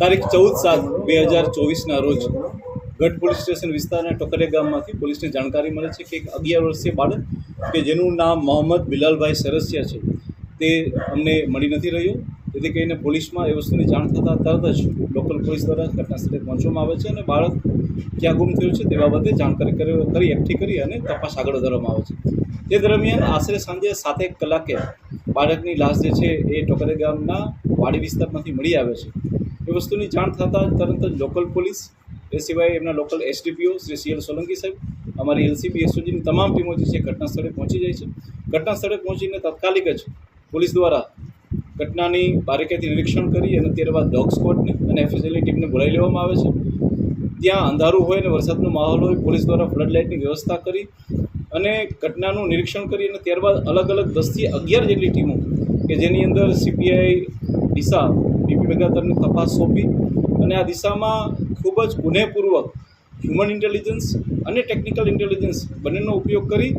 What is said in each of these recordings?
તારીખ 14/7/2024 રોજ ગઢ પોલીસ સ્ટેશન વિસ્તારના ટોકરિયા ગામમાંથી પોલીસને જાણકારી મળે છે કે એક 11 વર્ષીય બાળક કે જેનું નામ મોહમ્મદ બિલાલભાઈ સરસિયા છે તે અમને મળી નથી રહ્યો. જેથી કરીને પોલીસમાં એ વસ્તુની જાણ થતાં તરત જ લોકલ પોલીસ દ્વારા ઘટના સ્થળે પહોંચવામાં આવે છે અને બાળક ક્યાં ગુમ થયું છે તે બાબતે જાણકારી કરી એકઠી કરી અને તપાસ આગળ વધારવામાં આવે છે. તે દરમિયાન આશરે સાંજે 7 કલાકે બાળકની લાશ જે છે એ ટોકરિયા ગામના વાડી વિસ્તારમાંથી મળી આવે છે. એ વસ્તુની જાણ થતાં તરત જ લોકલ પોલીસ, એ સિવાય એમના local SDPO Shri CL Solanki સાહેબ, અમારી એલસીબી એસઓજીની તમામ ટીમો જે છે ઘટના સ્થળે પહોંચી જાય છે. ઘટના સ્થળે પહોંચીને તાત્કાલિક જ પોલીસ દ્વારા ઘટનાની બારીકાઈથી નિરીક્ષણ કરી અને ત્યારબાદ ડોગ સ્ક્વોડની અને FSLની ટીમને બોલાવી લેવામાં આવે છે. ત્યાં અંધારું હોય અને વરસાદનો માહોલ હોય, પોલીસ દ્વારા ફ્લડ લાઇટની વ્યવસ્થા કરી અને ઘટનાનું નિરીક્ષણ કરી અને ત્યારબાદ અલગ અલગ 10 થી 11 જેટલી ટીમો કે જેની અંદર CPI દિશા BP મેગાતરની તપાસ સોંપી અને આ દિશામાં ખૂબ જ ગુનેપૂર્વક હ્યુમન ઇન્ટેલિજન્સ અને ટેકનિકલ ઇન્ટેલિજન્સ બંનેનો ઉપયોગ કરી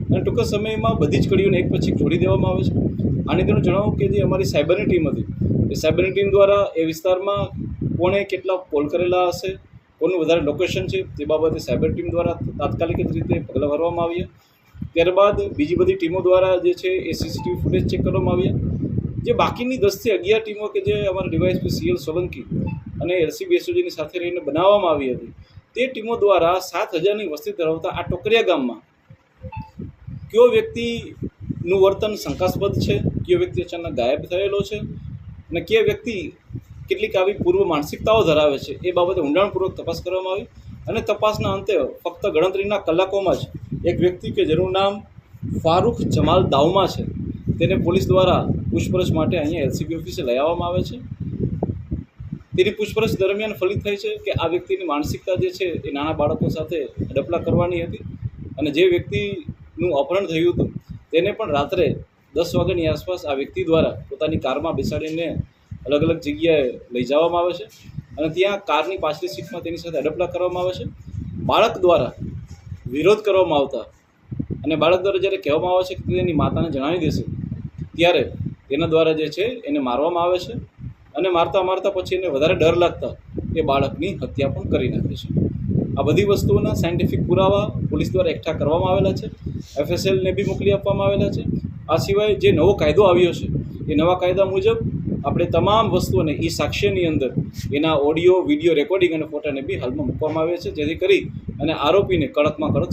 અને ટૂંક સમયમાં બધી જ કડીઓને એક પછી જોડી દેવામાં આવે છે. આની તેનું જણાવું કે જે અમારી સાયબરની ટીમ હતી, એ સાયબરની ટીમ દ્વારા એ વિસ્તારમાં કોણે કેટલા પોલ કરેલા હશે, કોનું વધારે લોકેશન છે તે બાબતે સાયબર ટીમ દ્વારા તાત્કાલિક જ રીતે પગલાં ભરવામાં આવ્યા. ત્યારબાદ બીજી બધી ટીમો દ્વારા જે છે એ CCTV ફૂટેજ ચેક કરવામાં આવ્યા. જે બાકીની 10 થી 11 ટીમો કે જે અમારા ડીવાયએસપી CL સોલંકી અને LCB SOGની સાથે રહીને બનાવવામાં આવી હતી, તે ટીમો દ્વારા 7000ની વસ્તી ધરાવતા આ ટોકરિયા ગામમાં કયો વ્યક્તિનું વર્તન શંકાસ્પદ છે, કયો વ્યક્તિ અચાનક ગાયબ થયેલો છે અને કયો વ્યક્તિ કેટલીક આવી પૂર્વ માનસિકતાઓ ધરાવે છે એ બાબતે ઊંડાણપૂર્વક તપાસ કરવામાં આવી. અને તપાસના અંતે ફક્ત ગણતરીના કલાકોમાં જ એક વ્યક્તિ કે જેનું નામ ફારૂક જમાલ દાઉમા છે તેને પોલીસ દ્વારા પૂછપરછ માટે અહીંયા LCB ઓફિસે લઈ આવવામાં આવે છે. તેની પૂછપરછ દરમિયાન ફલિત થાય છે કે આ વ્યક્તિની માનસિકતા જે છે એ નાના બાળકો સાથે ડપલા કરવાની હતી અને જે વ્યક્તિનું અપહરણ થયું હતું તેને પણ રાત્રે 10 વાગ્યાની આસપાસ આ વ્યક્તિ દ્વારા પોતાની કારમાં બેસાડીને અલગ અલગ જગ્યાએ લઈ જવામાં આવે છે અને ત્યાં કારની પાછલી સીટમાં તેની સાથે અડપલા કરવામાં આવે છે. બાળક દ્વારા વિરોધ કરવામાં આવતા અને બાળક દ્વારા જ્યારે કહેવામાં આવે છે કે તેની માતાને જણાવી દેશે ત્યારે તેના દ્વારા જે છે એને મારવામાં આવે છે અને મારતા પછી એને વધારે ડર લાગતા એ બાળકની હત્યા પણ કરી નાખે છે. આ બધી વસ્તુઓના સાયન્ટિફિક પુરાવા પોલીસ દ્વારા એકઠા કરવામાં આવેલા છે, FSLને બી મોકલી આપવામાં આવેલા છે. આ સિવાય જે નવો કાયદો આવ્યો છે એ નવા કાયદા મુજબ આપણે તમામ વસ્તુઓને એ સાક્ષ્યની અંદર એના ઓડિયો, વિડીયો રેકોર્ડિંગ અને ફોટાને બી હાલમાં મૂકવામાં આવે છે, જેથી કરી અને આરોપીને કડકમાં કડક